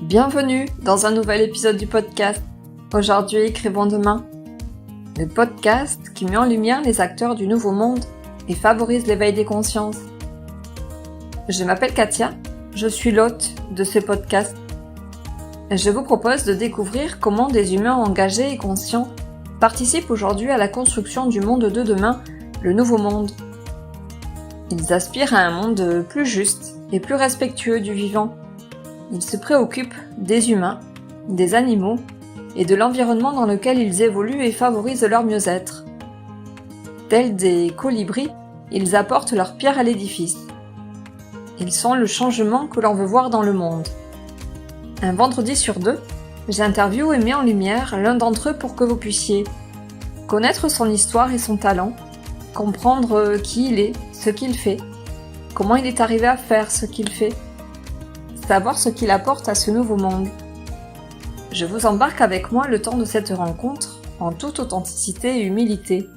Bienvenue dans un nouvel épisode du podcast. Aujourd'hui, écrivons demain. Le podcast qui met en lumière les acteurs du nouveau monde et favorise l'éveil des consciences. Je m'appelle Katia, je suis l'hôte de ce podcast. Je vous propose de découvrir comment des humains engagés et conscients participent aujourd'hui à la construction du monde de demain, le nouveau monde. Ils aspirent à un monde plus juste et plus respectueux du vivant. Ils se préoccupent des humains, des animaux et de l'environnement dans lequel ils évoluent et favorisent leur mieux-être. Tels des colibris, ils apportent leur pierre à l'édifice. Ils sont le changement que l'on veut voir dans le monde. Un vendredi sur deux, j'interviewe et mets en lumière l'un d'entre eux pour que vous puissiez connaître son histoire et son talent, comprendre qui il est, ce qu'il fait, comment il est arrivé à faire ce qu'il fait, savoir ce qu'il apporte à ce nouveau monde. Je vous embarque avec moi le temps de cette rencontre en toute authenticité et humilité.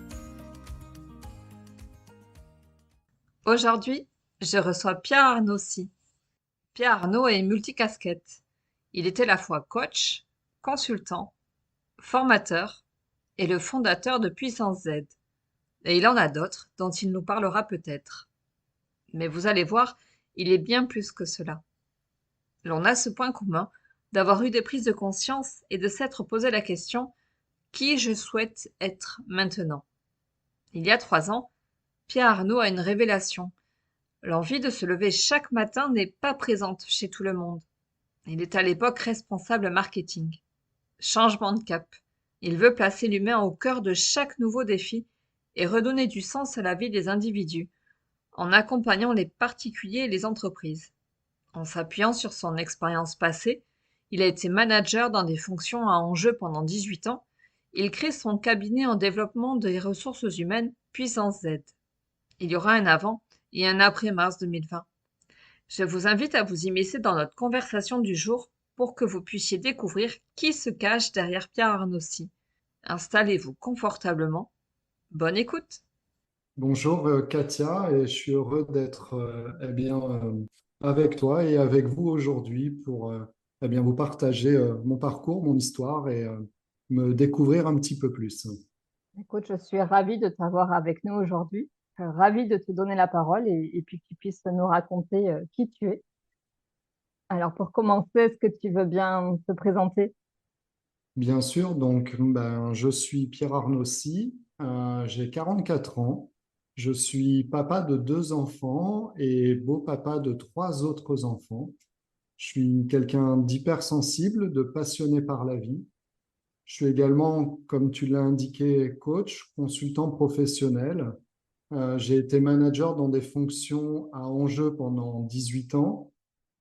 Aujourd'hui, je reçois Pierre Arnossi. Pierre Arnaud est multicasquette. Il est à la fois coach, consultant, formateur et le fondateur de Puissance Z. Et il en a d'autres dont il nous parlera peut-être. Mais vous allez voir, il est bien plus que cela. L'on a ce point commun d'avoir eu des prises de conscience et de s'être posé la question « Qui je souhaite être maintenant ?» Il y a 3 ans, Pierre Arnaud a une révélation. L'envie de se lever chaque matin n'est pas présente chez tout le monde. Il est à l'époque responsable marketing. Changement de cap. Il veut placer l'humain au cœur de chaque nouveau défi et redonner du sens à la vie des individus en accompagnant les particuliers et les entreprises. En s'appuyant sur son expérience passée, il a été manager dans des fonctions à enjeu pendant 18 ans. Il crée son cabinet en développement des ressources humaines Puissance Z. Il y aura un avant et un après mars 2020. Je vous invite à vous immiscer dans notre conversation du jour pour que vous puissiez découvrir qui se cache derrière Pierre Arnossi. Installez-vous confortablement. Bonne écoute! Bonjour Katia, et je suis heureux d'être avec toi et avec vous aujourd'hui pour vous partager mon parcours, mon histoire et me découvrir un petit peu plus. Écoute, je suis ravie de t'avoir avec nous aujourd'hui, ravie de te donner la parole et puis que tu puisses nous raconter qui tu es. Alors pour commencer, est-ce que tu veux bien te présenter? Bien sûr, donc je suis Pierre Arnossi, j'ai 44 ans, je suis papa de 2 enfants et beau-papa de 3 autres enfants. Je suis quelqu'un d'hypersensible, de passionné par la vie. Je suis également, comme tu l'as indiqué, coach, consultant professionnel. J'ai été manager dans des fonctions à enjeu pendant 18 ans.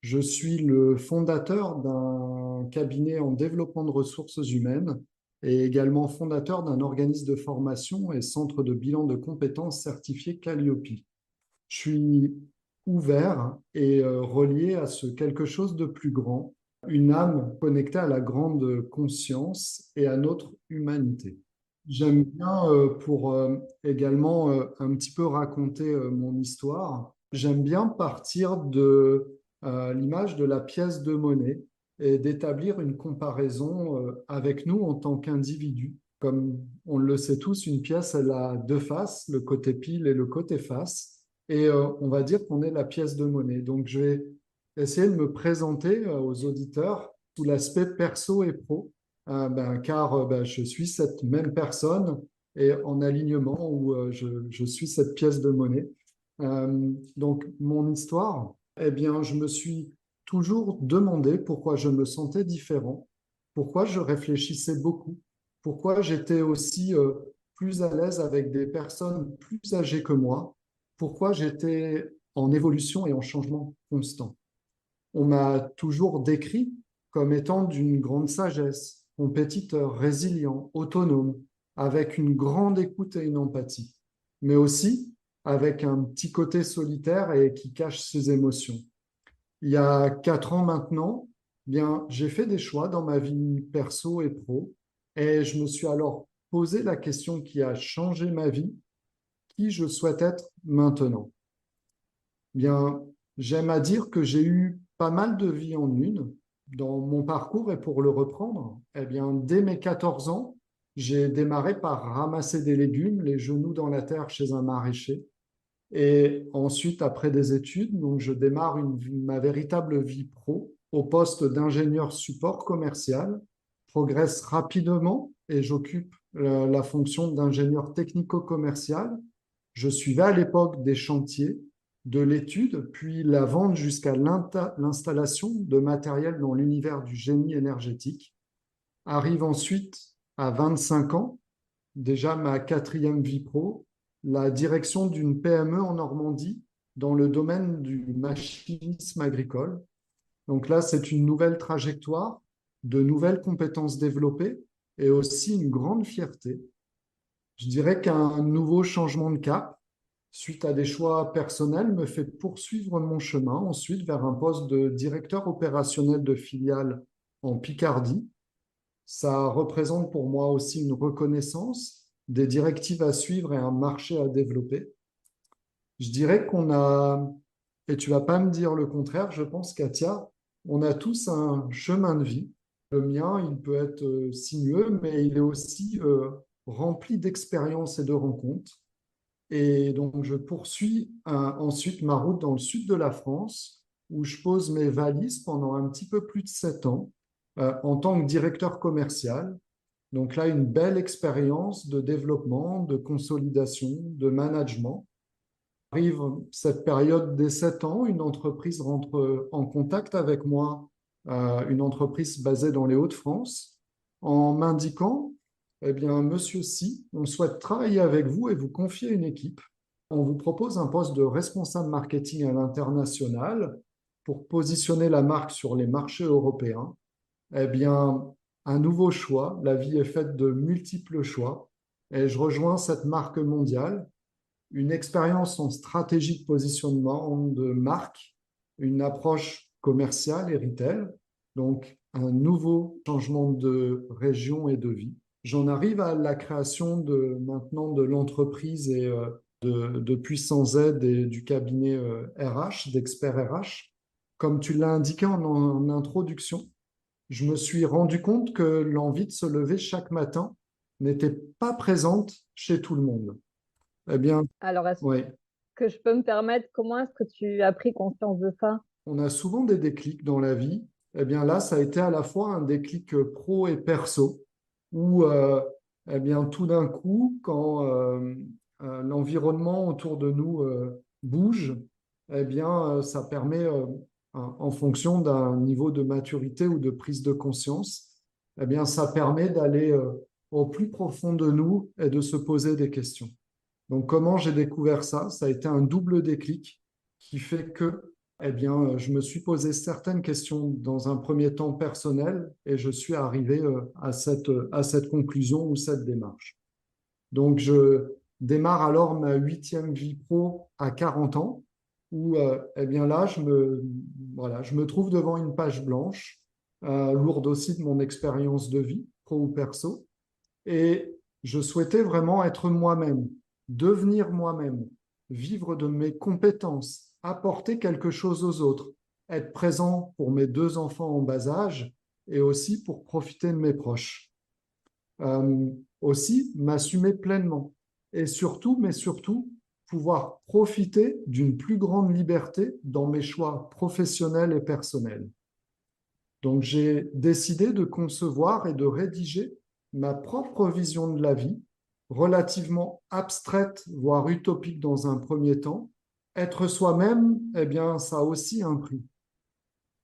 Je suis le fondateur d'un cabinet en développement de ressources humaines et également fondateur d'un organisme de formation et centre de bilan de compétences certifié Calliope. Je suis ouvert et relié à ce quelque chose de plus grand, une âme connectée à la grande conscience et à notre humanité. J'aime bien, pour également un petit peu raconter mon histoire, j'aime bien partir de l'image de la pièce de monnaie et d'établir une comparaison avec nous en tant qu'individus. Comme on le sait tous, une pièce, elle a 2 faces, le côté pile et le côté face. Et on va dire qu'on est la pièce de monnaie. Donc, je vais essayer de me présenter aux auditeurs sous l'aspect perso et pro, car je suis cette même personne et en alignement où je suis cette pièce de monnaie. Donc, mon histoire, eh bien, je me suis toujours demandé pourquoi je me sentais différent, pourquoi je réfléchissais beaucoup, pourquoi j'étais aussi plus à l'aise avec des personnes plus âgées que moi, pourquoi j'étais en évolution et en changement constant. On m'a toujours décrit comme étant d'une grande sagesse, compétiteur, résilient, autonome, avec une grande écoute et une empathie, mais aussi avec un petit côté solitaire et qui cache ses émotions. Il y a 4 ans maintenant, bien, j'ai fait des choix dans ma vie perso et pro, et je me suis alors posé la question qui a changé ma vie, qui je souhaite être maintenant. Bien, j'aime à dire que j'ai eu pas mal de vies en une. dans mon parcours, et pour le reprendre, eh bien, dès mes 14 ans, j'ai démarré par ramasser des légumes, les genoux dans la terre chez un maraîcher. Et ensuite, après des études, donc je démarre ma véritable vie pro au poste d'ingénieur support commercial, progresse rapidement et j'occupe la fonction d'ingénieur technico-commercial. Je suivais à l'époque des chantiers, de l'étude, puis la vente jusqu'à l'installation de matériel dans l'univers du génie énergétique. Arrive ensuite à 25 ans, déjà ma quatrième vie pro, la direction d'une PME en Normandie dans le domaine du machinisme agricole. Donc là, c'est une nouvelle trajectoire, de nouvelles compétences développées et aussi une grande fierté. Je dirais qu'un nouveau changement de cap, suite à des choix personnels, me fait poursuivre mon chemin ensuite vers un poste de directeur opérationnel de filiale en Picardie. Ça représente pour moi aussi une reconnaissance, des directives à suivre et un marché à développer. Je dirais qu'on a, et tu vas pas me dire le contraire, je pense, Katia, on a tous un chemin de vie. Le mien, il peut être sinueux, mais il est aussi rempli d'expériences et de rencontres. Et donc, je poursuis ensuite ma route dans le sud de la France, où je pose mes valises pendant un petit peu plus de 7 ans en tant que directeur commercial. Donc là, une belle expérience de développement, de consolidation, de management. Arrive cette période des 7 ans, une entreprise rentre en contact avec moi, une entreprise basée dans les Hauts-de-France, en m'indiquant, eh bien, Monsieur Si, on souhaite travailler avec vous et vous confier une équipe. On vous propose un poste de responsable marketing à l'international pour positionner la marque sur les marchés européens. Eh bien, un nouveau choix. La vie est faite de multiples choix. Et je rejoins cette marque mondiale, une expérience en stratégie de positionnement de marque, une approche commerciale et retail, donc un nouveau changement de région et de vie. J'en arrive à la création maintenant de l'entreprise et de Puissance Z et du cabinet RH, d'experts RH. Comme tu l'as indiqué en introduction, je me suis rendu compte que l'envie de se lever chaque matin n'était pas présente chez tout le monde. Eh bien, Alors, est-ce oui, que je peux me permettre, comment est-ce que tu as pris conscience de ça? on a souvent des déclics dans la vie. Eh bien, là, ça a été à la fois un déclic pro et perso, où, eh bien, tout d'un coup, quand l'environnement autour de nous bouge, eh bien, ça permet, en fonction d'un niveau de maturité ou de prise de conscience, eh bien, ça permet d'aller au plus profond de nous et de se poser des questions. Donc, comment j'ai découvert ça? Ça a été un double déclic qui fait que, eh bien, je me suis posé certaines questions dans un premier temps personnel et je suis arrivé à cette conclusion ou cette démarche. Donc, je démarre alors ma huitième vie pro à 40 ans où, eh bien là, voilà, je me trouve devant une page blanche, lourde aussi de mon expérience de vie, pro ou perso, et je souhaitais vraiment être moi-même, devenir moi-même, vivre de mes compétences, apporter quelque chose aux autres, être présent pour mes 2 enfants en bas âge et aussi pour profiter de mes proches. Aussi, m'assumer pleinement et surtout, mais surtout, pouvoir profiter d'une plus grande liberté dans mes choix professionnels et personnels. Donc, j'ai décidé de concevoir et de rédiger ma propre vision de la vie, relativement abstraite, voire utopique dans un premier temps. Être soi-même, eh bien, ça a aussi un prix.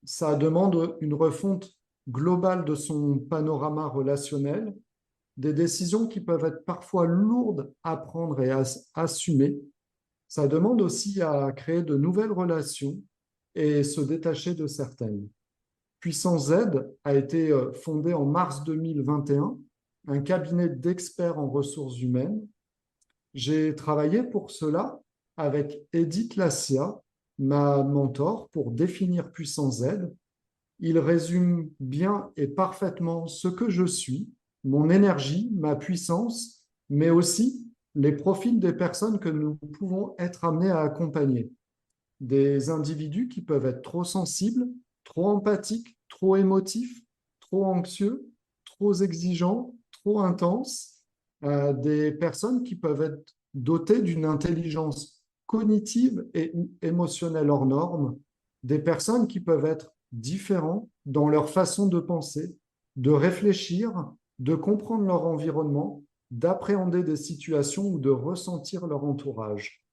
Ça demande une refonte globale de son panorama relationnel, des décisions qui peuvent être parfois lourdes à prendre et à assumer. Ça demande aussi à créer de nouvelles relations et se détacher de certaines. Puissance Z a été fondé en mars 2021, un cabinet d'experts en ressources humaines. J'ai travaillé pour cela avec Edith Lassia, ma mentor, pour définir Puissance Z. Il résume bien et parfaitement ce que je suis, mon énergie, ma puissance, mais aussi les profils des personnes que nous pouvons être amenés à accompagner. Des individus qui peuvent être trop sensibles, trop empathiques, trop émotifs, trop anxieux, trop exigeants, trop intenses, des personnes qui peuvent être dotées d'une intelligence cognitive et émotionnelle hors norme, des personnes qui peuvent être différentes dans leur façon de penser, de réfléchir, de comprendre leur environnement, d'appréhender des situations ou de ressentir leur entourage.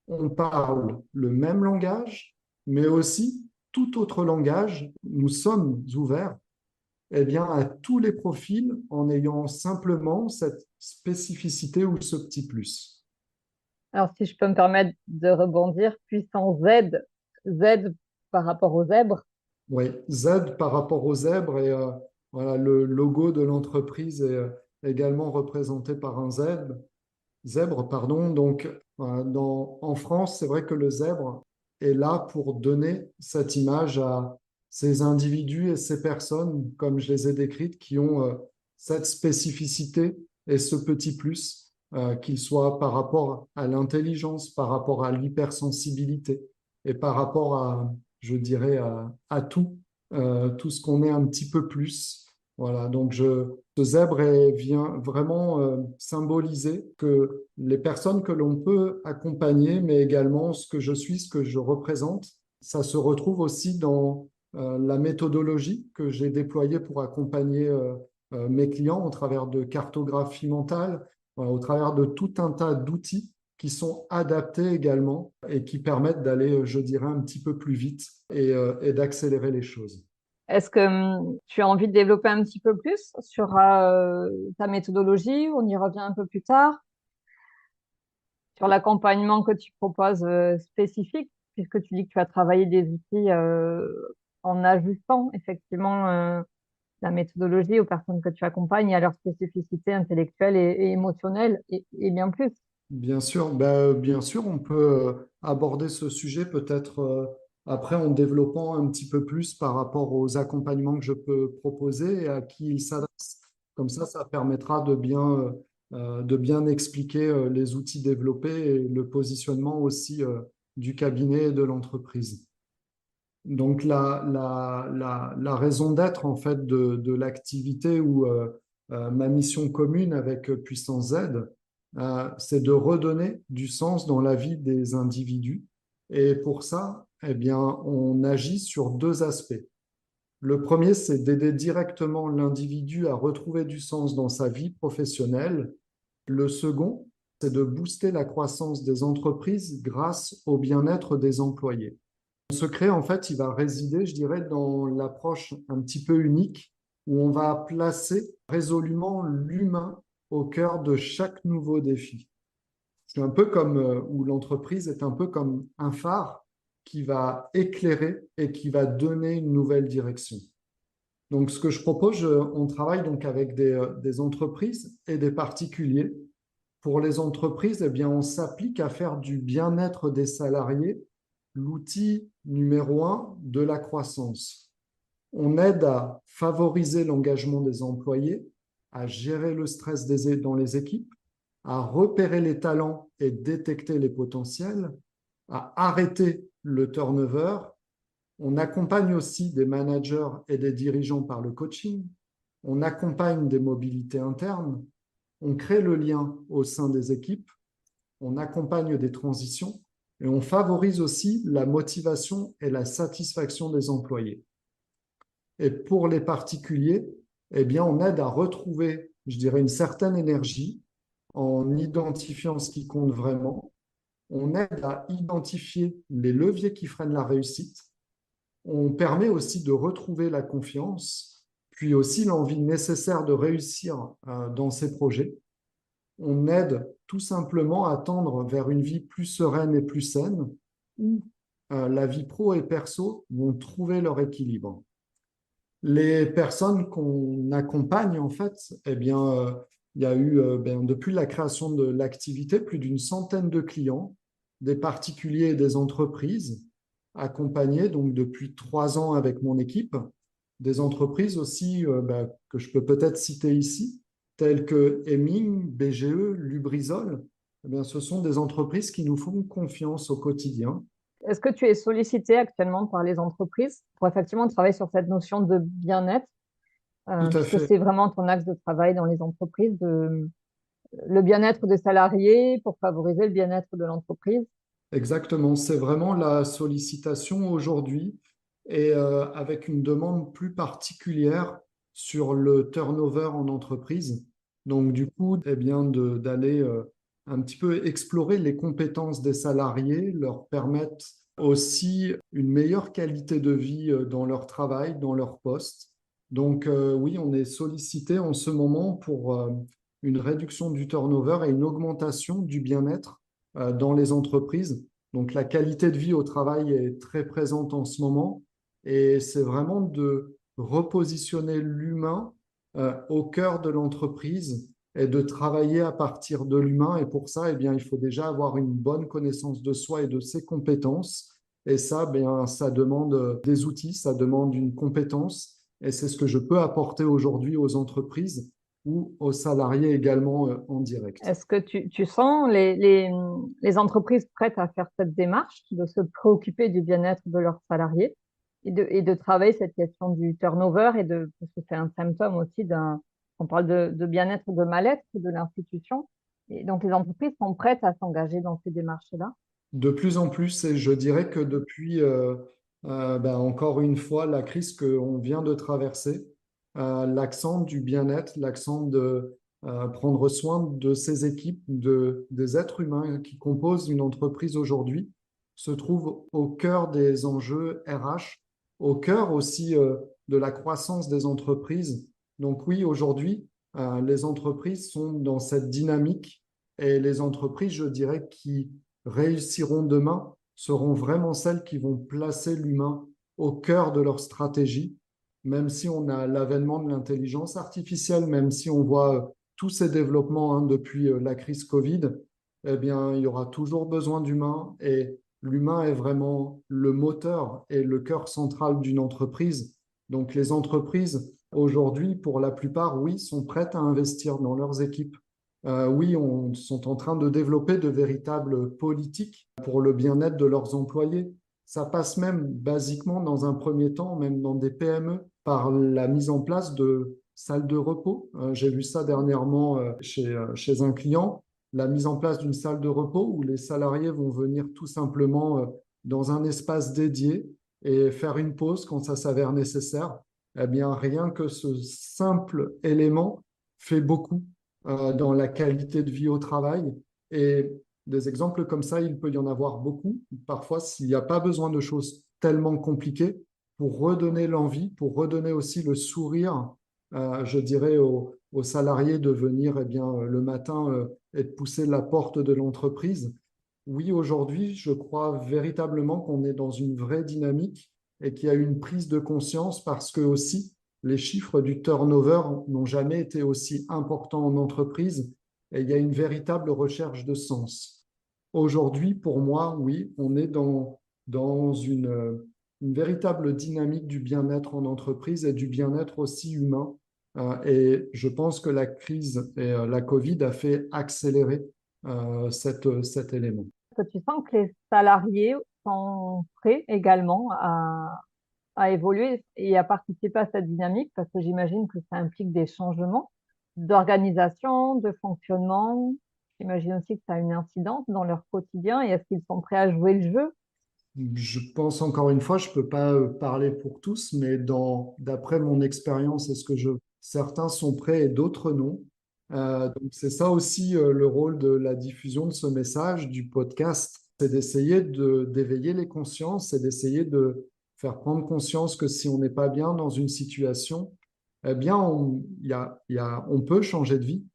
On parle le même langage, mais aussi tout autre langage. Nous sommes ouverts bien, à tous les profils en ayant simplement cette spécificité ou ce petit plus. Alors, si je peux me permettre de rebondir, puissance Z, Z par rapport aux zèbres. Oui, Z par rapport aux zèbres et voilà, le logo de l'entreprise est également représenté par un zèbre, pardon. Donc, en France, c'est vrai que le zèbre est là pour donner cette image à ces individus et ces personnes, comme je les ai décrites, qui ont cette spécificité et ce petit plus, qu'il soit par rapport à l'intelligence, par rapport à l'hypersensibilité et par rapport à, je dirais, à tout ce qu'on est un petit peu plus. Voilà, donc ce zèbre vient vraiment symboliser que les personnes que l'on peut accompagner, mais également ce que je suis, ce que je représente, ça se retrouve aussi dans la méthodologie que j'ai déployée pour accompagner mes clients au travers de cartographie mentale, au travers de tout un tas d'outils qui sont adaptés également et qui permettent d'aller, je dirais, un petit peu plus vite et d'accélérer les choses. Est-ce que tu as envie de développer un petit peu plus sur ta méthodologie? On y revient un peu plus tard. Sur l'accompagnement que tu proposes spécifique, puisque tu dis que tu as travaillé des outils en ajustant effectivement la méthodologie aux personnes que tu accompagnes et à leurs spécificités intellectuelles et émotionnelles et bien plus. Bien sûr, on peut aborder ce sujet peut-être après en développant un petit peu plus par rapport aux accompagnements que je peux proposer et à qui ils s'adressent. Comme ça permettra de bien expliquer les outils développés et le positionnement aussi du cabinet et de l'entreprise. Donc la raison d'être en fait de l'activité ou ma mission commune avec Puissance Z, c'est de redonner du sens dans la vie des individus. Et pour ça, eh bien, on agit sur deux aspects. Le premier, c'est d'aider directement l'individu à retrouver du sens dans sa vie professionnelle. Le second, c'est de booster la croissance des entreprises grâce au bien-être des employés. Le secret, en fait, il va résider, je dirais, dans l'approche un petit peu unique où on va placer résolument l'humain au cœur de chaque nouveau défi. C'est un peu comme où l'entreprise est un peu comme un phare qui va éclairer et qui va donner une nouvelle direction. Donc, ce que je propose, on travaille donc avec des entreprises et des particuliers. Pour les entreprises, eh bien, on s'applique à faire du bien-être des salariés l'outil numéro un de la croissance. On aide à favoriser l'engagement des employés, à gérer le stress dans les équipes, à repérer les talents et détecter les potentiels, à arrêter le turnover. On accompagne aussi des managers et des dirigeants par le coaching. On accompagne des mobilités internes. On crée le lien au sein des équipes. On accompagne des transitions et on favorise aussi la motivation et la satisfaction des employés. Et pour les particuliers, eh bien, on aide à retrouver, je dirais, une certaine énergie en identifiant ce qui compte vraiment. On aide à identifier les leviers qui freinent la réussite. On permet aussi de retrouver la confiance, puis aussi l'envie nécessaire de réussir dans ces projets. On aide tout simplement à tendre vers une vie plus sereine et plus saine, où la vie pro et perso vont trouver leur équilibre. Les personnes qu'on accompagne, en fait, eh bien, il y a eu, depuis la création de l'activité, plus d'une centaine de clients, des particuliers et des entreprises, accompagnés donc depuis 3 ans avec mon équipe, des entreprises aussi que je peux peut-être citer ici, telles que Hemming, BGE, Lubrizol. Eh bien, ce sont des entreprises qui nous font confiance au quotidien Est-ce que tu es sollicité actuellement par les entreprises pour effectivement travailler sur cette notion de bien-être, Tout à puisque fait. c'est vraiment ton axe de travail dans les entreprises, le bien-être des salariés pour favoriser le bien-être de l'entreprise? Exactement, c'est vraiment la sollicitation aujourd'hui et avec une demande plus particulière sur le turnover en entreprise. Donc du coup, eh bien d'aller un petit peu explorer les compétences des salariés, leur permettre aussi une meilleure qualité de vie dans leur travail, dans leur poste. Donc oui, on est sollicité en ce moment pour une réduction du turnover et une augmentation du bien-être dans les entreprises. Donc la qualité de vie au travail est très présente en ce moment et c'est vraiment de repositionner l'humain au cœur de l'entreprise et de travailler à partir de l'humain. Et pour ça, eh bien, il faut déjà avoir une bonne connaissance de soi et de ses compétences. Et ça, bien, ça demande des outils, ça demande une compétence. Et c'est ce que je peux apporter aujourd'hui aux entreprises ou aux salariés également en direct. Est-ce que tu sens les entreprises prêtes à faire cette démarche de se préoccuper du bien-être de leurs salariés et de travailler cette question du turnover parce que c'est un symptôme aussi on parle de bien-être, de mal-être de l'institution. Et donc les entreprises sont prêtes à s'engager dans ces démarches-là. De plus en plus, et je dirais que depuis, encore une fois, la crise qu'on vient de traverser, l'accent du bien-être, l'accent de prendre soin de ces équipes, des êtres humains qui composent une entreprise aujourd'hui, se trouve au cœur des enjeux RH, au cœur aussi de la croissance des entreprises. Donc oui, aujourd'hui, les entreprises sont dans cette dynamique et les entreprises, je dirais, qui réussiront demain seront vraiment celles qui vont placer l'humain au cœur de leur stratégie, même si on a l'avènement de l'intelligence artificielle, même si on voit tous ces développements depuis la crise Covid, eh bien, il y aura toujours besoin d'humains et l'humain est vraiment le moteur et le cœur central d'une entreprise. Donc, les entreprises, aujourd'hui, pour la plupart, oui, sont prêtes à investir dans leurs équipes. Oui, on sont en train de développer de véritables politiques pour le bien-être de leurs employés. Ça passe même basiquement dans un premier temps, même dans des PME, par la mise en place de salles de repos. J'ai vu ça dernièrement chez un client, la mise en place d'une salle de repos où les salariés vont venir tout simplement dans un espace dédié et faire une pause quand ça s'avère nécessaire. Eh bien, rien que ce simple élément fait beaucoup dans la qualité de vie au travail. Et des exemples comme ça, il peut y en avoir beaucoup. Parfois, s'il n'y a pas besoin de choses tellement compliquées, pour redonner l'envie, pour redonner aussi le sourire, je dirais aux salariés de venir eh bien, le matin et de pousser la porte de l'entreprise. Oui, aujourd'hui, je crois véritablement qu'on est dans une vraie dynamique et qu'il y a une prise de conscience parce que aussi les chiffres du turnover n'ont jamais été aussi importants en entreprise et il y a une véritable recherche de sens. Aujourd'hui, pour moi, oui, on est dans une véritable dynamique du bien-être en entreprise et du bien-être aussi humain. Et je pense que la crise et la Covid a fait accélérer cet élément. Est-ce que tu sens que les salariés sont prêts également à évoluer et à participer à cette dynamique parce que j'imagine que ça implique des changements d'organisation, de fonctionnement. J'imagine aussi que ça a une incidence dans leur quotidien et est-ce qu'ils sont prêts à jouer le jeu? Je pense encore une fois, je ne peux pas parler pour tous, mais d'après mon expérience, certains sont prêts et d'autres non. Donc c'est ça aussi le rôle de la diffusion de ce message, du podcast, c'est d'essayer d'éveiller les consciences et d'essayer de faire prendre conscience que si on n'est pas bien dans une situation, eh bien on peut changer de vie.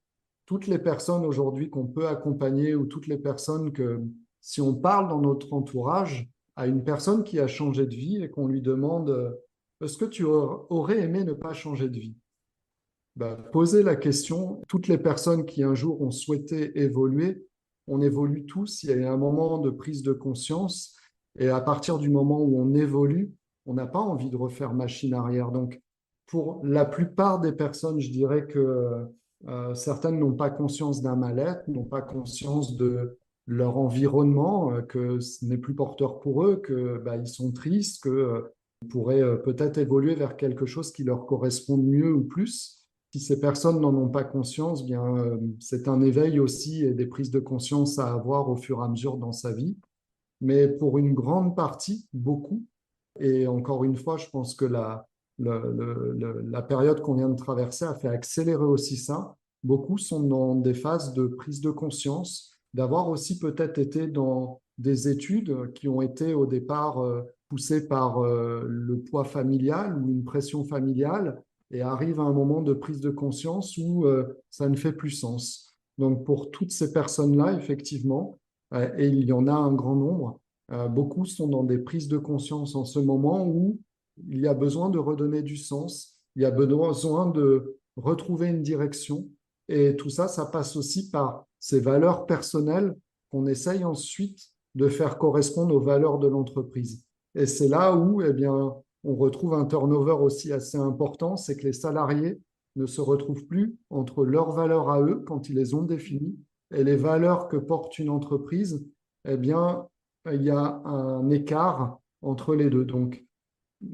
Toutes les personnes aujourd'hui qu'on peut accompagner ou toutes les personnes que, si on parle dans notre entourage à une personne qui a changé de vie et qu'on lui demande est-ce que tu aurais aimé ne pas changer de vie? Ben, poser la question, toutes les personnes qui un jour ont souhaité évoluer, on évolue tous, il y a un moment de prise de conscience et à partir du moment où on évolue, on n'a pas envie de refaire machine arrière. Donc, pour la plupart des personnes, je dirais que certaines n'ont pas conscience d'un mal-être, n'ont pas conscience leur environnement, que ce n'est plus porteur pour eux, que ils sont tristes, qu'ils pourraient peut-être évoluer vers quelque chose qui leur corresponde mieux ou plus. Si ces personnes n'en ont pas conscience, bien, c'est un éveil aussi et des prises de conscience à avoir au fur et à mesure dans sa vie. Mais pour une grande partie, beaucoup, et encore une fois, je pense que la période qu'on vient de traverser a fait accélérer aussi ça. Beaucoup sont dans des phases de prise de conscience, d'avoir aussi peut-être été dans des études qui ont été au départ poussées par le poids familial ou une pression familiale et arrive à un moment de prise de conscience où ça ne fait plus sens. Donc pour toutes ces personnes-là, effectivement, et il y en a un grand nombre, beaucoup sont dans des prises de conscience en ce moment où il y a besoin de redonner du sens, il y a besoin de retrouver une direction. Et tout ça, ça passe aussi par ces valeurs personnelles qu'on essaye ensuite de faire correspondre aux valeurs de l'entreprise. Et c'est là où, eh bien, on retrouve un turnover aussi assez important, c'est que les salariés ne se retrouvent plus entre leurs valeurs à eux, quand ils les ont définies, et les valeurs que porte une entreprise, eh bien, il y a un écart entre les deux. Donc,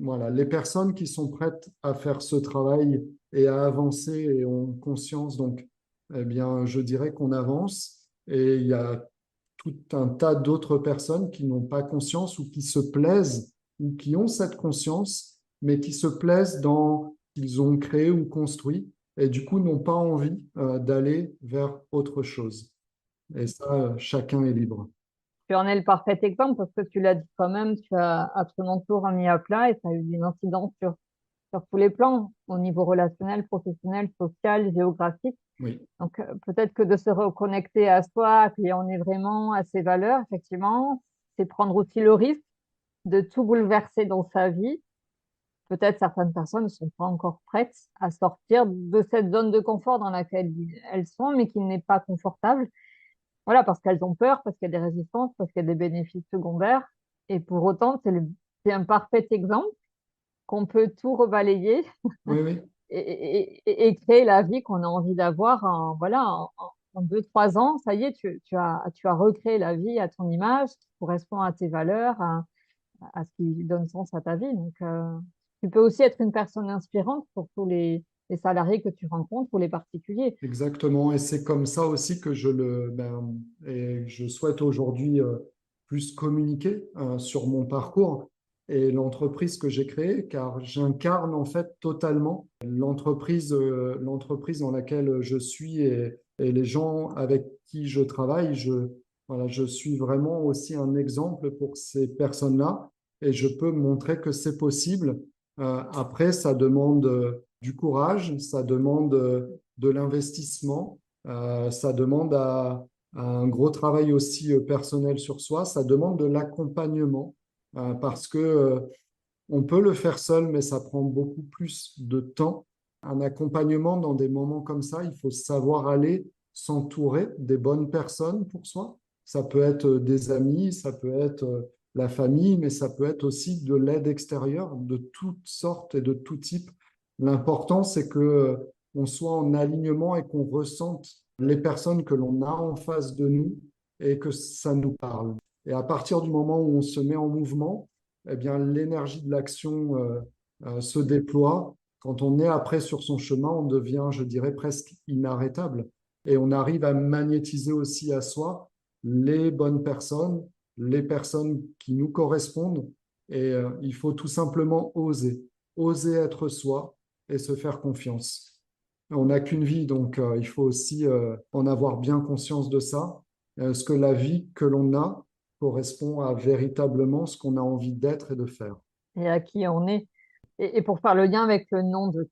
voilà, les personnes qui sont prêtes à faire ce travail et à avancer et ont conscience, donc, eh bien, je dirais qu'on avance. Et il y a tout un tas d'autres personnes qui n'ont pas conscience ou qui se plaisent ou qui ont cette conscience, mais qui se plaisent dans ce qu'ils ont créé ou construit et du coup n'ont pas envie d'aller vers autre chose. Et ça, chacun est libre. Tu en es le parfait exemple parce que tu l'as dit quand même, tu as absolument tout remis à plat et ça a eu une incidence sur tous les plans, au niveau relationnel, professionnel, social, géographique. Oui, Donc, peut-être que de se reconnecter à soi, à qui on est vraiment, à ses valeurs, effectivement, c'est prendre aussi le risque de tout bouleverser dans sa vie. Peut-être certaines personnes ne sont pas encore prêtes à sortir de cette zone de confort dans laquelle elles sont, mais qui n'est pas confortable. Voilà, parce qu'elles ont peur, parce qu'il y a des résistances, parce qu'il y a des bénéfices secondaires. Et pour autant, c'est un parfait exemple qu'on peut tout rebalayer oui, oui. et créer la vie qu'on a envie d'avoir en, voilà, en 2, 3 ans. Ça y est, tu as recréé la vie à ton image, qui correspond à tes valeurs, à ce qui donne sens à ta vie. Donc, tu peux aussi être une personne inspirante pour tous les salariés que tu rencontres ou les particuliers. Exactement, et c'est comme ça aussi que et je souhaite aujourd'hui plus communiquer sur mon parcours et l'entreprise que j'ai créée, car j'incarne en fait totalement l'entreprise dans laquelle je suis et les gens avec qui je travaille. Voilà, je suis vraiment aussi un exemple pour ces personnes-là et je peux montrer que c'est possible. Après, ça demande du courage, ça demande de l'investissement. Ça demande à un gros travail aussi personnel sur soi. Ça demande de l'accompagnement parce que on peut le faire seul, mais ça prend beaucoup plus de temps. Un accompagnement dans des moments comme ça, il faut savoir aller s'entourer des bonnes personnes pour soi. Ça peut être des amis, ça peut être la famille, mais ça peut être aussi de l'aide extérieure de toutes sortes et de tout type. L'important, c'est que on soit en alignement et qu'on ressente les personnes que l'on a en face de nous et que ça nous parle. Et à partir du moment où on se met en mouvement, eh bien, l'énergie de l'action se déploie. Quand on est après sur son chemin, on devient, je dirais, presque inarrêtable. Et on arrive à magnétiser aussi à soi les bonnes personnes, les personnes qui nous correspondent. Et il faut tout simplement oser être soi et se faire confiance. On n'a qu'une vie, donc il faut aussi en avoir bien conscience de ça. Est-ce que la vie que l'on a correspond à véritablement ce qu'on a envie d'être et de faire? Et à qui on est. Et pour faire le lien avec le nom de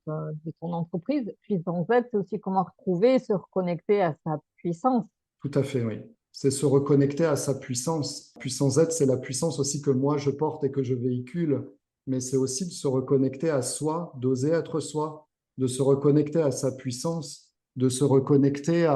ton entreprise, Puissance Z, c'est aussi comment retrouver et se reconnecter à sa puissance. Tout à fait, oui. C'est se reconnecter à sa puissance. Puissance Z, c'est la puissance aussi que moi je porte et que je véhicule, mais c'est aussi de se reconnecter à soi, d'oser être soi, de se reconnecter à sa puissance, de se reconnecter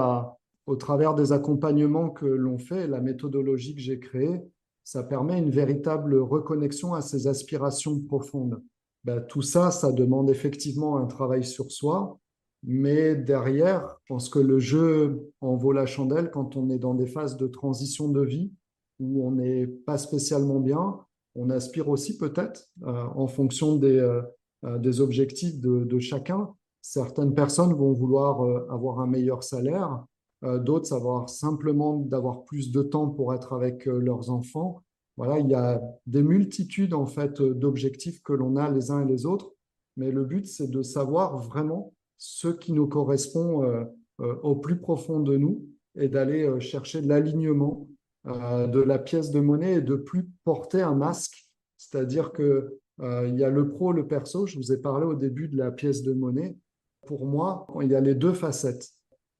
au travers des accompagnements que l'on fait, la méthodologie que j'ai créée, ça permet une véritable reconnexion à ses aspirations profondes. Ben, tout ça, ça demande effectivement un travail sur soi, Mais derrière, je pense que le jeu en vaut la chandelle quand on est dans des phases de transition de vie où on n'est pas spécialement bien. On aspire aussi peut-être en fonction des objectifs de chacun. Certaines personnes vont vouloir avoir un meilleur salaire, d'autres savoir simplement d'avoir plus de temps pour être avec leurs enfants. Voilà, il y a des multitudes en fait d'objectifs que l'on a les uns et les autres, mais le but c'est de savoir vraiment ce qui nous correspond au plus profond de nous et d'aller chercher de l'alignement de la pièce de monnaie et de plus porter un masque. C'est-à-dire que il y a le pro, le perso. Je vous ai parlé au début de la pièce de monnaie. Pour moi, il y a les deux facettes.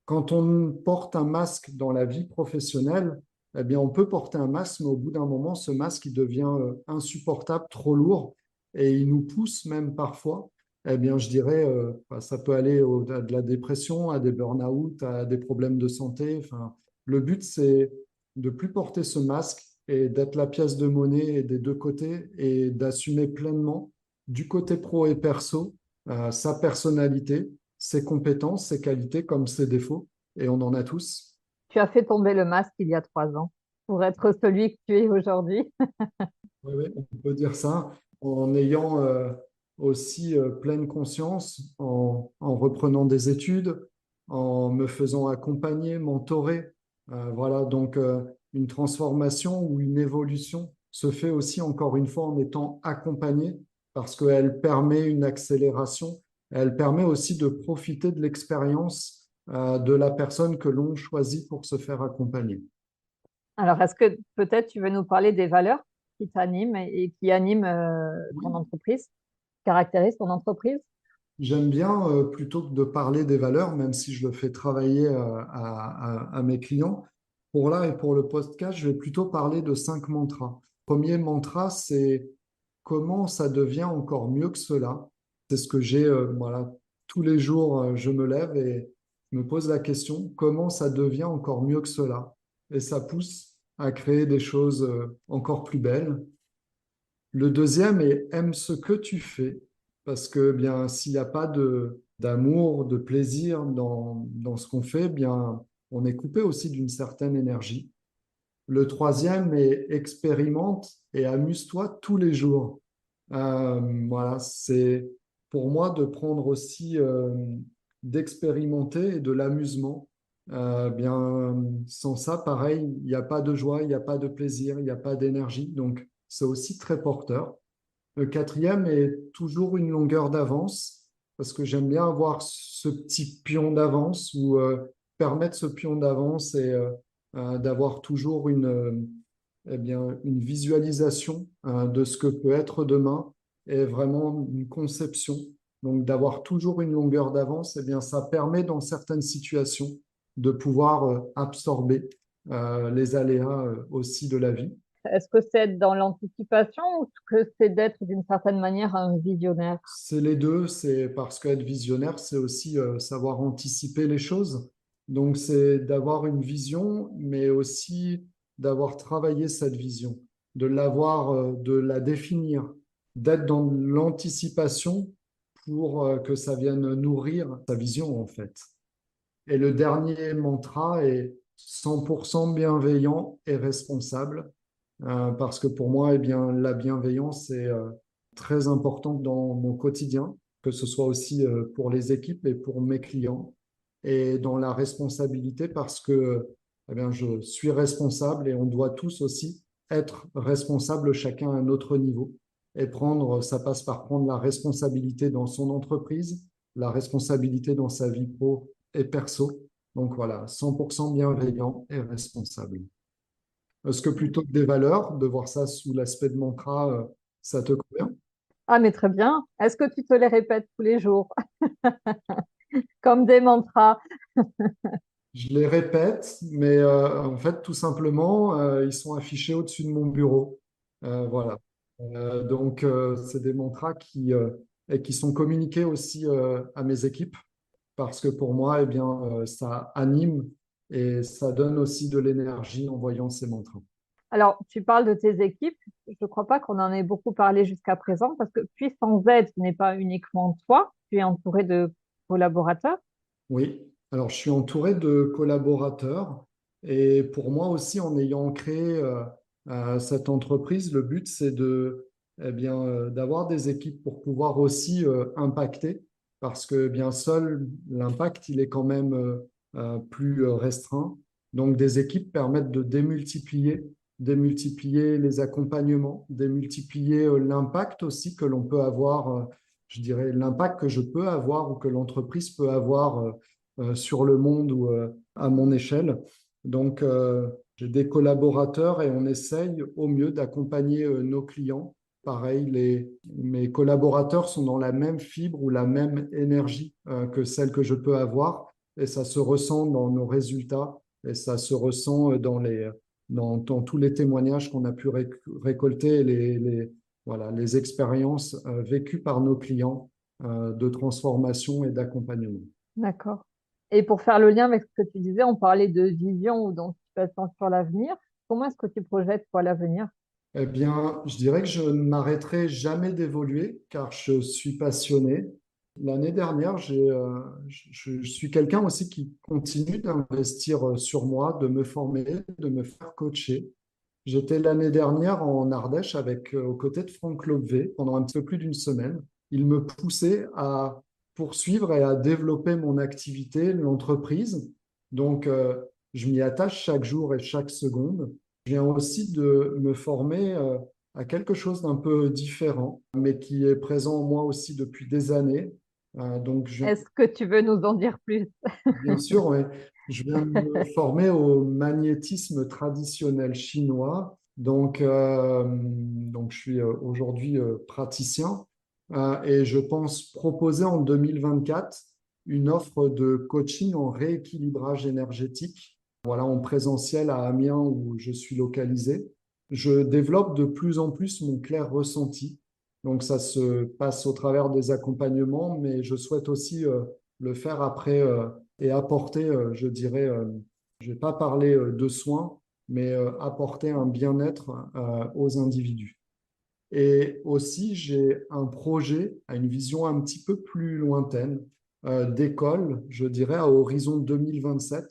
Quand on porte un masque dans la vie professionnelle, eh bien, on peut porter un masque, mais au bout d'un moment, ce masque il devient insupportable, trop lourd, et il nous pousse même parfois. Eh bien, je dirais, ça peut aller à de la dépression, à des burn-out, à des problèmes de santé. Enfin, le but, c'est de plus porter ce masque et d'être la pièce de monnaie des deux côtés et d'assumer pleinement du côté pro et perso sa personnalité, ses compétences, ses qualités comme ses défauts, et on en a tous. Tu as fait tomber le masque il y a 3 ans pour être celui que tu es aujourd'hui. Oui, oui, on peut dire ça, en ayant aussi pleine conscience, en reprenant des études, en me faisant accompagner, mentorer. Voilà, donc une transformation ou une évolution se fait aussi encore une fois en étant accompagnée parce qu'elle permet une accélération. Elle permet aussi de profiter de l'expérience de la personne que l'on choisit pour se faire accompagner. Alors, est-ce que peut-être tu veux nous parler des valeurs qui t'animent et qui animent ton Oui. entreprise, caractérisent ton entreprise? J'aime bien, plutôt que de parler des valeurs, même si je le fais travailler à mes clients, pour là et pour le podcast, je vais plutôt parler de 5 mantras. Premier mantra, c'est comment ça devient encore mieux que cela. C'est ce que j'ai, voilà, tous les jours, je me lève et je me pose la question, comment ça devient encore mieux que cela? Et ça pousse à créer des choses, encore plus belles. Le deuxième est aime ce que tu fais, parce que bien s'il n'y a pas d'amour, de plaisir dans ce qu'on fait, bien on est coupé aussi d'une certaine énergie. Le troisième est expérimente et amuse-toi tous les jours. Voilà, c'est pour moi de prendre aussi d'expérimenter et de l'amusement. Bien, sans ça, pareil, il n'y a pas de joie, il n'y a pas de plaisir, il n'y a pas d'énergie. Donc, c'est aussi très porteur. Le quatrième est toujours une longueur d'avance, parce que j'aime bien avoir ce petit pion d'avance ou permettre ce pion d'avance et d'avoir toujours eh bien, une visualisation de ce que peut être demain et vraiment une conception. Donc d'avoir toujours une longueur d'avance, eh bien, ça permet dans certaines situations de pouvoir absorber les aléas aussi de la vie. Est-ce que c'est être dans l'anticipation ou que c'est d'être d'une certaine manière un visionnaire? C'est les deux, c'est parce qu'être visionnaire, c'est aussi savoir anticiper les choses. Donc, c'est d'avoir une vision, mais aussi d'avoir travaillé cette vision, de l'avoir, de la définir, d'être dans l'anticipation pour que ça vienne nourrir sa vision, en fait. Et le dernier mantra est 100% bienveillant et responsable, parce que pour moi, eh bien, la bienveillance est très importante dans mon quotidien, que ce soit aussi pour les équipes et pour mes clients, et dans la responsabilité parce que eh bien, je suis responsable et on doit tous aussi être responsables chacun à notre niveau. Et prendre, ça passe par prendre la responsabilité dans son entreprise, la responsabilité dans sa vie pro et perso. Donc voilà, 100% bienveillant et responsable. Est-ce que plutôt que des valeurs, de voir ça sous l'aspect de mantra, ça te convient? Ah, mais très bien. Est-ce que tu te les répètes tous les jours comme des mantras? Je les répète, mais en fait, tout simplement, ils sont affichés au-dessus de mon bureau. Voilà. Donc, c'est des mantras et qui sont communiqués aussi à mes équipes parce que pour moi, eh bien, ça anime et ça donne aussi de l'énergie en voyant ces mantras. Alors, tu parles de tes équipes. Je ne crois pas qu'on en ait beaucoup parlé jusqu'à présent parce que Puissance Z, ce n'est pas uniquement toi, tu es entouré de collaborateurs. Oui, alors je suis entouré de collaborateurs et pour moi aussi, en ayant créé cette entreprise, le but c'est d'avoir des équipes pour pouvoir aussi impacter parce que bien seul, l'impact il est quand même plus restreint. Donc des équipes permettent de démultiplier les accompagnements, démultiplier l'impact aussi que l'on peut avoir, je dirais l'impact que je peux avoir ou que l'entreprise peut avoir sur le monde ou à mon échelle. Donc, j'ai des collaborateurs et on essaye au mieux d'accompagner nos clients. Pareil, mes collaborateurs sont dans la même fibre ou la même énergie que celle que je peux avoir et ça se ressent dans nos résultats et ça se ressent dans tous les témoignages qu'on a pu récolter et voilà, les expériences vécues par nos clients de transformation et d'accompagnement. D'accord. Et pour faire le lien avec ce que tu disais, on parlait de vision ou d'anticipation sur l'avenir. Comment est-ce que tu projettes pour l'avenir? Eh bien, je dirais que je ne m'arrêterai jamais d'évoluer car je suis passionné. L'année dernière, je suis quelqu'un aussi qui continue d'investir sur moi, de me former, de me faire coacher. J'étais l'année dernière en Ardèche aux côtés de Franck Lobvé pendant un petit peu plus d'une semaine. Il me poussait à poursuivre et à développer mon activité, l'entreprise. Donc, je m'y attache chaque jour et chaque seconde. Je viens aussi de me former à quelque chose d'un peu différent, mais qui est présent en moi aussi depuis des années. Donc, Est-ce que tu veux nous en dire plus? bien sûr, ouais. Je viens de me former au magnétisme traditionnel chinois. Donc je suis aujourd'hui praticien et je pense proposer en 2024 une offre de coaching en rééquilibrage énergétique, voilà, en présentiel à Amiens où je suis localisé. Je développe de plus en plus mon clair ressenti. Donc ça se passe au travers des accompagnements, mais je souhaite aussi le faire après et apporter, je dirais, je ne vais pas parler de soins, mais apporter un bien-être aux individus. Et aussi, j'ai un projet à une vision un petit peu plus lointaine d'école, je dirais à horizon 2027.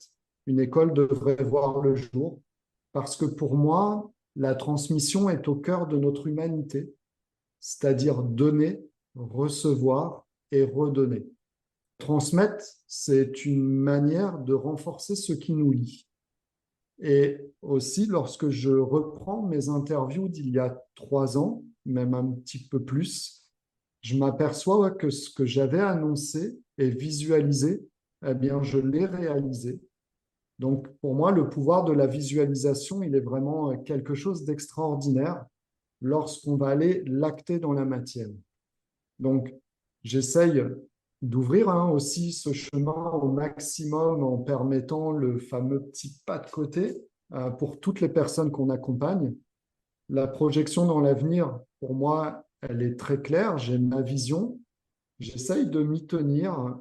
Une école devrait voir le jour parce que pour moi, la transmission est au cœur de notre humanité, c'est-à-dire donner, recevoir et redonner. Transmettre, c'est une manière de renforcer ce qui nous lie. Et aussi, lorsque je reprends mes interviews d'il y a 3 ans, même un petit peu plus, je m'aperçois que ce que j'avais annoncé et visualisé, eh bien, je l'ai réalisé. Donc, pour moi, le pouvoir de la visualisation, il est vraiment quelque chose d'extraordinaire lorsqu'on va aller l'acter dans la matière. Donc, j'essaye d'ouvrir aussi ce chemin au maximum en permettant le fameux petit pas de côté pour toutes les personnes qu'on accompagne. La projection dans l'avenir, pour moi, elle est très claire. J'ai ma vision. J'essaye de m'y tenir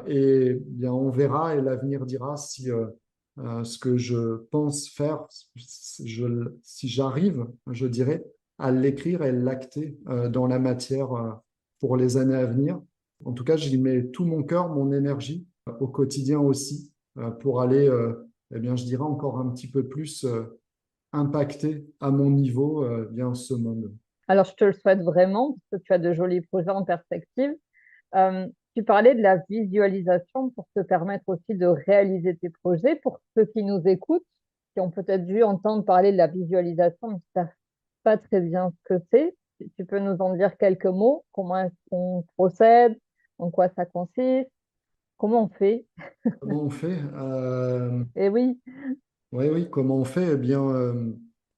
et bien, on verra et l'avenir dira si ce que je pense faire, si j'arrive, je dirais, à l'écrire et l'acter dans la matière pour les années à venir. En tout cas, j'y mets tout mon cœur, mon énergie au quotidien aussi pour aller, eh bien, je dirais encore un petit peu plus impacter à mon niveau bien ce monde. Alors, je te le souhaite vraiment, parce que tu as de jolis projets en perspective. Euh, Tu parlais de la visualisation pour te permettre aussi de réaliser tes projets. Pour ceux qui nous écoutent, qui ont peut-être dû entendre parler de la visualisation, mais qui ne savent pas très bien ce que c'est, tu peux nous en dire quelques mots? Comment est-ce qu'on procède? En quoi ça consiste? Comment on fait? Comment on fait Eh oui, Oui, oui, comment on fait? Eh bien,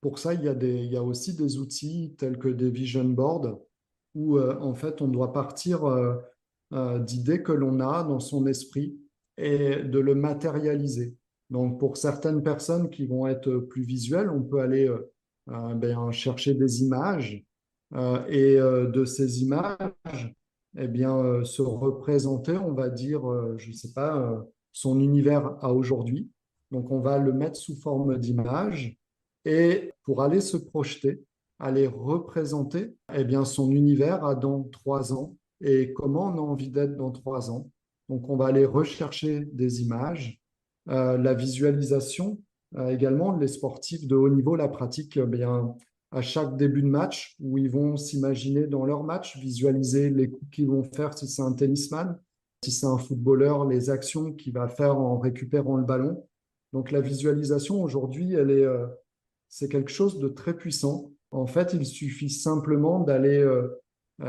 pour ça, il y a aussi des outils tels que des vision boards où, en fait, on doit partir d'idées que l'on a dans son esprit et de le matérialiser. Donc, pour certaines personnes qui vont être plus visuelles, on peut aller chercher des images et de ces images, eh bien, se représenter, on va dire, je ne sais pas, son univers à aujourd'hui. Donc, on va le mettre sous forme d'image et pour aller se projeter, aller représenter eh bien, son univers à dans 3 ans et comment on a envie d'être dans 3 ans. Donc, on va aller rechercher des images. La visualisation, également, les sportifs de haut niveau la pratiquent bien à chaque début de match où ils vont s'imaginer dans leur match, visualiser les coups qu'ils vont faire si c'est un tennisman, si c'est un footballeur, les actions qu'il va faire en récupérant le ballon. Donc la visualisation aujourd'hui, c'est quelque chose de très puissant. En fait, il suffit simplement d'aller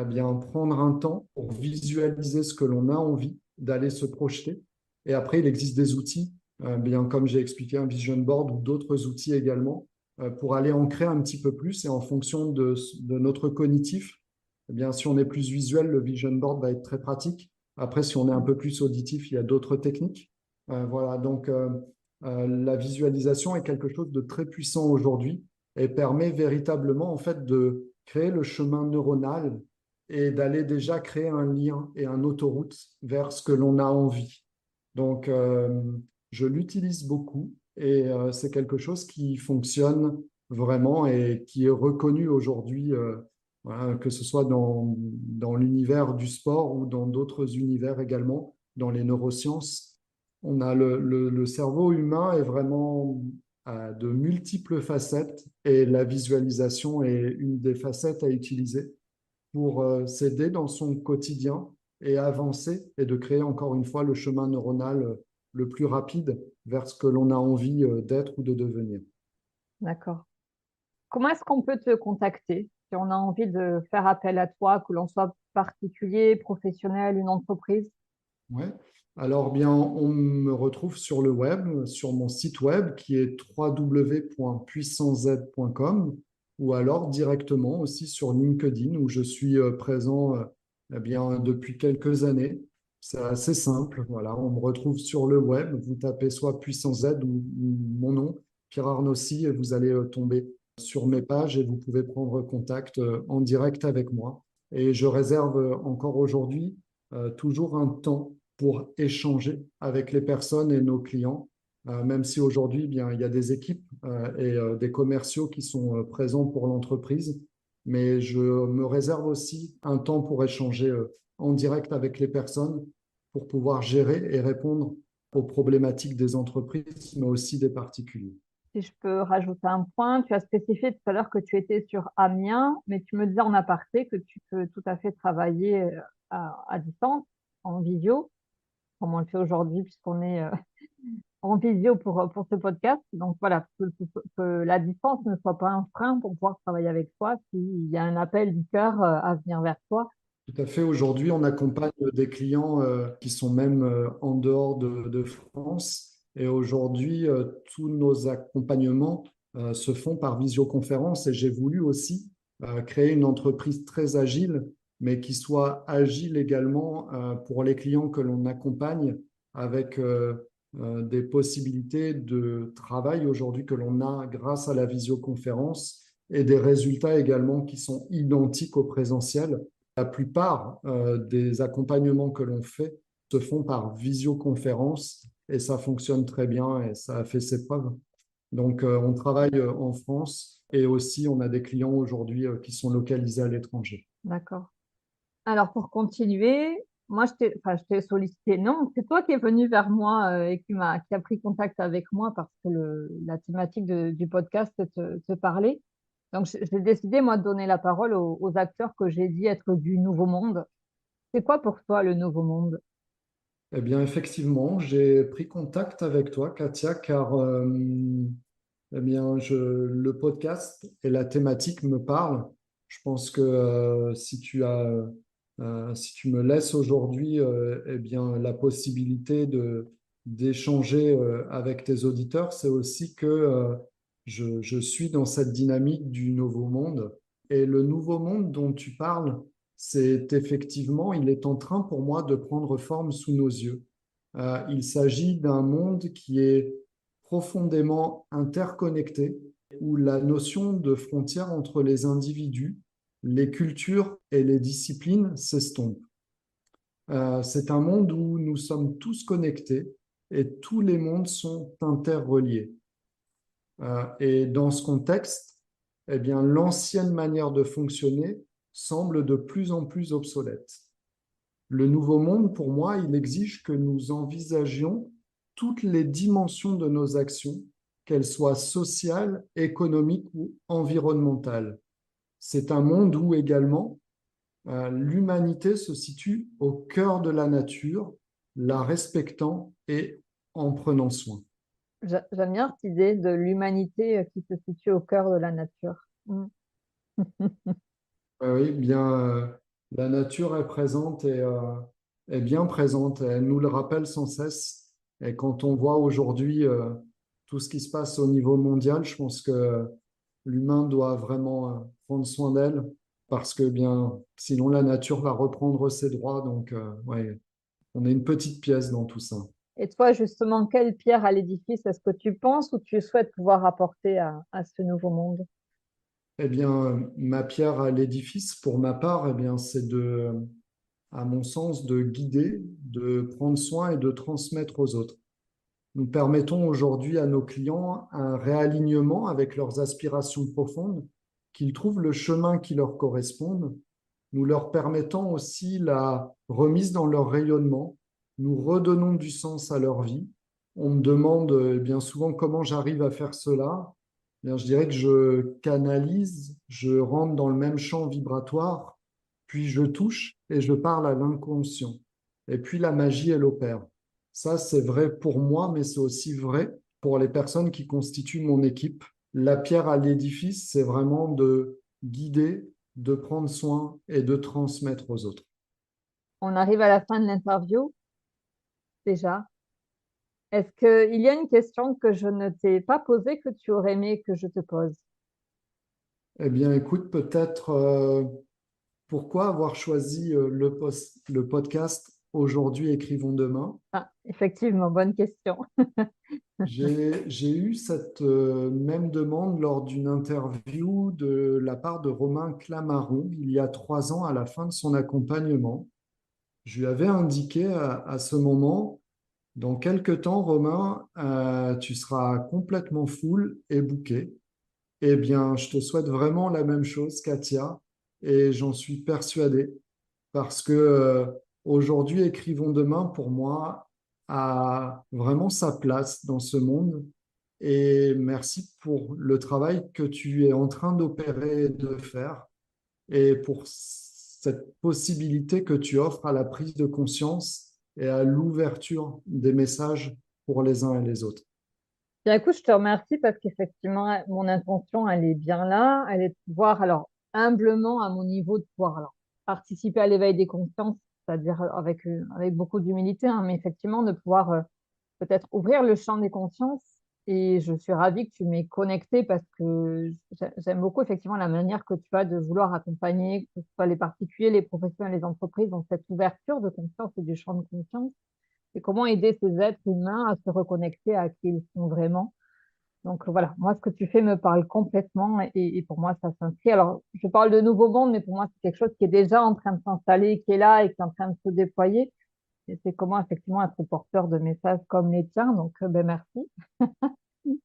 bien prendre un temps pour visualiser ce que l'on a envie, d'aller se projeter. Et après, il existe des outils, bien comme j'ai expliqué, un vision board ou d'autres outils également, pour aller ancrer un petit peu plus. Et en fonction de notre cognitif, eh bien, si on est plus visuel, le vision board va être très pratique. Après, si on est un peu plus auditif, il y a d'autres techniques. Voilà, donc la visualisation est quelque chose de très puissant aujourd'hui et permet véritablement en fait de créer le chemin neuronal et d'aller déjà créer un lien et un autoroute vers ce que l'on a envie. Donc, je l'utilise beaucoup et c'est quelque chose qui fonctionne vraiment et qui est reconnu aujourd'hui, voilà, que ce soit dans l'univers du sport ou dans d'autres univers également, dans les neurosciences. On a le cerveau humain est vraiment de multiples facettes et la visualisation est une des facettes à utiliser pour s'aider dans son quotidien et avancer et de créer encore une fois le chemin neuronal le plus rapide vers ce que l'on a envie d'être ou de devenir. D'accord. Comment est-ce qu'on peut te contacter si on a envie de faire appel à toi, que l'on soit particulier, professionnel, une entreprise? Ouais. Alors bien, on me retrouve sur le web, sur mon site web qui est www.puissanceZ.com ou alors directement aussi sur LinkedIn où je suis présent eh bien, depuis quelques années. C'est assez simple. Voilà, on me retrouve sur le web. Vous tapez soit Puissance Z ou mon nom, Pierre Arnossi, et vous allez tomber sur mes pages et vous pouvez prendre contact en direct avec moi. Et je réserve encore aujourd'hui toujours un temps pour échanger avec les personnes et nos clients, même si aujourd'hui, bien, il y a des équipes et des commerciaux qui sont présents pour l'entreprise, mais je me réserve aussi un temps pour échanger en direct avec les personnes pour pouvoir gérer et répondre aux problématiques des entreprises, mais aussi des particuliers. Si je peux rajouter un point, tu as spécifié tout à l'heure que tu étais sur Amiens, mais tu me disais en aparté que tu peux tout à fait travailler à distance, en visio, comme on le fait aujourd'hui puisqu'on est en visio pour ce podcast. Donc voilà, que la distance ne soit pas un frein pour pouvoir travailler avec toi s'il y a un appel du cœur à venir vers toi. Tout à fait. Aujourd'hui, on accompagne des clients qui sont même en dehors de France. Et aujourd'hui, tous nos accompagnements se font par visioconférence. Et j'ai voulu aussi créer une entreprise très agile, mais qui soit agile également pour les clients que l'on accompagne avec des possibilités de travail aujourd'hui que l'on a grâce à la visioconférence et des résultats également qui sont identiques au présentiel. La plupart des accompagnements que l'on fait se font par visioconférence et ça fonctionne très bien et ça a fait ses preuves. Donc, on travaille en France et aussi on a des clients aujourd'hui qui sont localisés à l'étranger. D'accord. Alors pour continuer, moi je t'ai sollicité, non, c'est toi qui es venu vers moi et qui a pris contact avec moi parce que la thématique du podcast te parlait. Donc j'ai décidé moi de donner la parole aux acteurs que j'ai dit être du nouveau monde. C'est quoi pour toi le nouveau monde? Eh bien, effectivement, j'ai pris contact avec toi, Katia, car eh bien, le podcast et la thématique me parlent. Je pense que si tu me laisses aujourd'hui eh bien, la possibilité d'échanger avec tes auditeurs, c'est aussi que je suis dans cette dynamique du nouveau monde. Et le nouveau monde dont tu parles, c'est effectivement, il est en train pour moi de prendre forme sous nos yeux. Il s'agit d'un monde qui est profondément interconnecté, où la notion de frontière entre les individus, les cultures et les disciplines s'estompe. C'est un monde où nous sommes tous connectés et tous les mondes sont interreliés. Et dans ce contexte, eh bien, l'ancienne manière de fonctionner semble de plus en plus obsolète. Le nouveau monde, pour moi, il exige que nous envisagions toutes les dimensions de nos actions, qu'elles soient sociales, économiques ou environnementales. C'est un monde où également l'humanité se situe au cœur de la nature, la respectant et en prenant soin. J'aime bien cette idée de l'humanité qui se situe au cœur de la nature. Oui, bien, la nature est présente et est bien présente. Elle nous le rappelle sans cesse. Et quand on voit aujourd'hui tout ce qui se passe au niveau mondial, je pense que l'humain doit vraiment prendre soin d'elle parce que bien, sinon la nature va reprendre ses droits. Donc, ouais, on est une petite pièce dans tout ça. Et toi, justement, quelle pierre à l'édifice est-ce que tu penses ou tu souhaites pouvoir apporter à ce nouveau monde? Eh bien, ma pierre à l'édifice, pour ma part, eh bien, c'est à mon sens, de guider, de prendre soin et de transmettre aux autres. Nous permettons aujourd'hui à nos clients un réalignement avec leurs aspirations profondes, qu'ils trouvent le chemin qui leur corresponde. Nous leur permettons aussi la remise dans leur rayonnement. Nous redonnons du sens à leur vie. On me demande bien souvent comment j'arrive à faire cela. Bien, je dirais que je canalise, je rentre dans le même champ vibratoire, puis je touche et je parle à l'inconscient. Et puis la magie, elle opère. Ça, c'est vrai pour moi, mais c'est aussi vrai pour les personnes qui constituent mon équipe. La pierre à l'édifice, c'est vraiment de guider, de prendre soin et de transmettre aux autres. On arrive à la fin de l'interview déjà. Est-ce qu'il y a une question que je ne t'ai pas posée que tu aurais aimé que je te pose? Eh bien, écoute, peut-être pourquoi avoir choisi le podcast Aujourd'hui, écrivons demain. Ah, effectivement, bonne question. J'ai eu cette même demande lors d'une interview de la part de Romain Clamaron il y a 3 ans à la fin de son accompagnement. Je lui avais indiqué à ce moment, dans quelques temps, Romain, tu seras complètement full et booké. Eh bien, je te souhaite vraiment la même chose, Katia, et j'en suis persuadé, parce que aujourd'hui, Écrivons demain, pour moi, a vraiment sa place dans ce monde. Et merci pour le travail que tu es en train d'opérer et de faire, et pour cette possibilité que tu offres à la prise de conscience et à l'ouverture des messages pour les uns et les autres. Bien, écoute, je te remercie parce qu'effectivement, mon intention, elle est bien là. Elle est de pouvoir, alors, humblement, à mon niveau, de pouvoir alors, participer à l'éveil des consciences, c'est-à-dire avec beaucoup d'humilité, hein, mais effectivement, de pouvoir peut-être ouvrir le champ des consciences. Et je suis ravie que tu m'aies connecté parce que j'aime beaucoup effectivement la manière que tu as de vouloir accompagner, que ce soit les particuliers, les professionnels, les entreprises, dans cette ouverture de conscience et du champ de conscience. Et comment aider ces êtres humains à se reconnecter à qui ils sont vraiment. Donc voilà, moi, ce que tu fais me parle complètement et pour moi, ça s'inscrit. Alors, je parle de nouveau monde, mais pour moi, c'est quelque chose qui est déjà en train de s'installer, qui est là et qui est en train de se déployer. Et c'est comment effectivement être porteur de messages comme les tiens. Donc, ben, merci.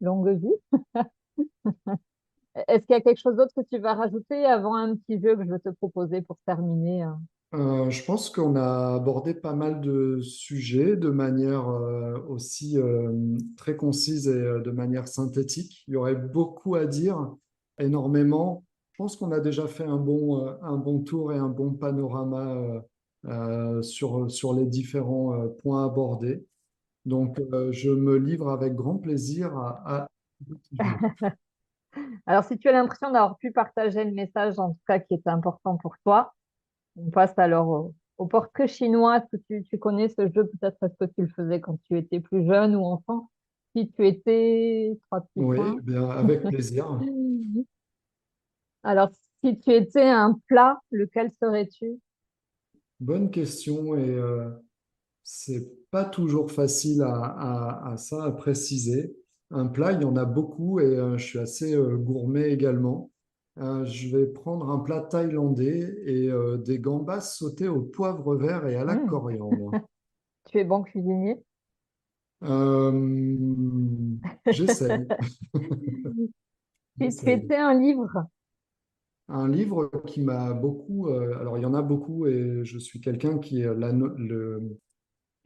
Longue vie. Est-ce qu'il y a quelque chose d'autre que tu vas rajouter avant un petit jeu que je vais te proposer pour terminer? Je pense qu'on a abordé pas mal de sujets de manière aussi très concise et de manière synthétique. Il y aurait beaucoup à dire, énormément. Je pense qu'on a déjà fait un bon tour et un bon panorama sur les différents points abordés. Donc, je me livre avec grand plaisir à... Alors, si tu as l'impression d'avoir pu partager le message, en tout cas, qui était important pour toi, on passe alors au portrait chinois. Est-ce que tu connais ce jeu? Peut-être est-ce que tu le faisais quand tu étais plus jeune ou enfant? Si tu étais, trois petits Oui, points. eh bien, avec plaisir. Alors, si tu étais un plat, lequel serais-tu? Bonne question et c'est pas toujours facile à ça, à préciser. Un plat, il y en a beaucoup et je suis assez gourmet également. Je vais prendre un plat thaïlandais et des gambas sautées au poivre vert et à la Hmm. coriandre. Tu es bon cuisinier? J'essaye. Si tu J'essaye. étais un livre, Un livre qui m'a beaucoup, alors il y en a beaucoup et je suis quelqu'un qui,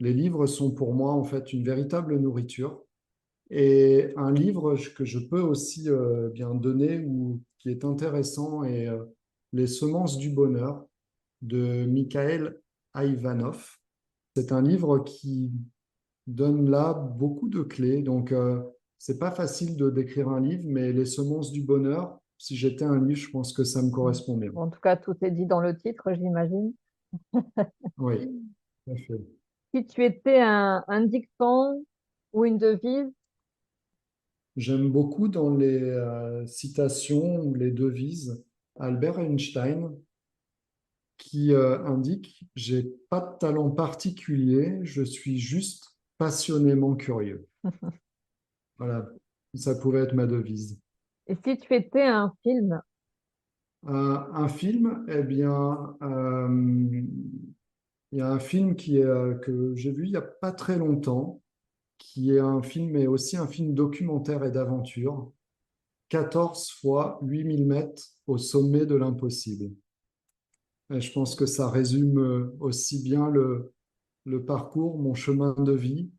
les livres sont pour moi en fait une véritable nourriture. Et un livre que je peux aussi bien donner ou qui est intéressant est Les semences du bonheur de Mikhail Ivanov. C'est un livre qui donne là beaucoup de clés. Donc, c'est pas facile de décrire un livre, mais Les semences du bonheur, si j'étais un livre, je pense que ça me correspond bien. En tout cas, tout est dit dans le titre, j'imagine. Oui, tout à fait. Si tu étais un dicton ou une devise, J'aime beaucoup dans les citations ou les devises Albert Einstein qui indique: j'ai pas de talent particulier, je suis juste passionnément curieux. Voilà, ça pouvait être ma devise. et si tu étais un film, Un film, eh bien, il y a un film que j'ai vu il n'y a pas très longtemps, qui est un film, mais aussi un film documentaire et d'aventure, 14 fois 8000 mètres au sommet de l'impossible. Et je pense que ça résume aussi bien le parcours, mon chemin de vie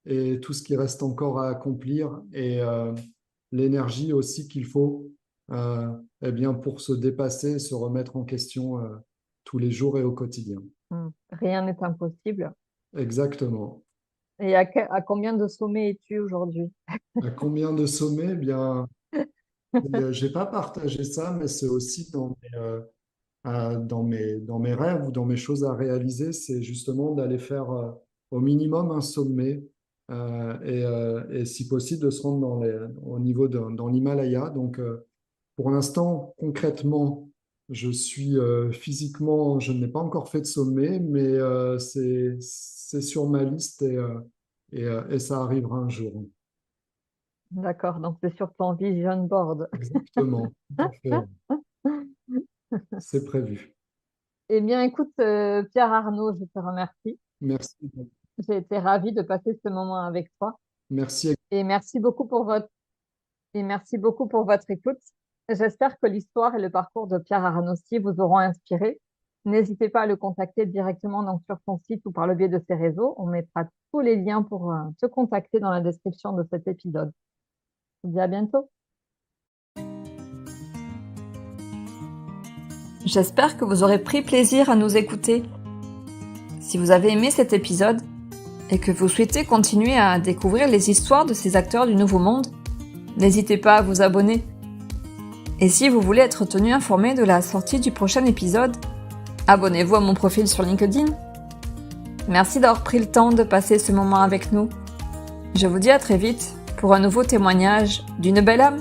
et tout ce qui reste encore à accomplir et l'énergie aussi qu'il faut eh bien, pour se dépasser, se remettre en question tous les jours et au quotidien. rien n'est impossible. Exactement. Et à combien de sommets es-tu aujourd'hui? À combien de sommets? Eh bien, j'ai pas partagé ça, mais c'est aussi dans mes rêves ou dans mes choses à réaliser, c'est justement d'aller faire au minimum un sommet et si possible de se rendre au niveau dans l'Himalaya. Donc, pour l'instant, concrètement, je suis physiquement, je n'ai pas encore fait de sommet, mais c'est sur ma liste et ça arrivera un jour. D'accord, donc c'est sur ton vision board. Exactement. Tout à fait. C'est prévu. Eh bien, écoute, Pierre Arnaud, je te remercie. Merci. J'ai été ravie de passer ce moment avec toi Merci. et merci beaucoup pour votre écoute. J'espère que l'histoire et le parcours de Pierre Arnossi vous auront inspiré. N'hésitez pas à le contacter directement donc, sur son site ou par le biais de ses réseaux. On mettra tous les liens pour te contacter dans la description de cet épisode. Je vous dis à bientôt. J'espère que vous aurez pris plaisir à nous écouter. Si vous avez aimé cet épisode et que vous souhaitez continuer à découvrir les histoires de ces acteurs du Nouveau Monde, n'hésitez pas à vous abonner. Et si vous voulez être tenu informé de la sortie du prochain épisode, abonnez-vous à mon profil sur LinkedIn. Merci d'avoir pris le temps de passer ce moment avec nous. Je vous dis à très vite pour un nouveau témoignage d'une belle âme.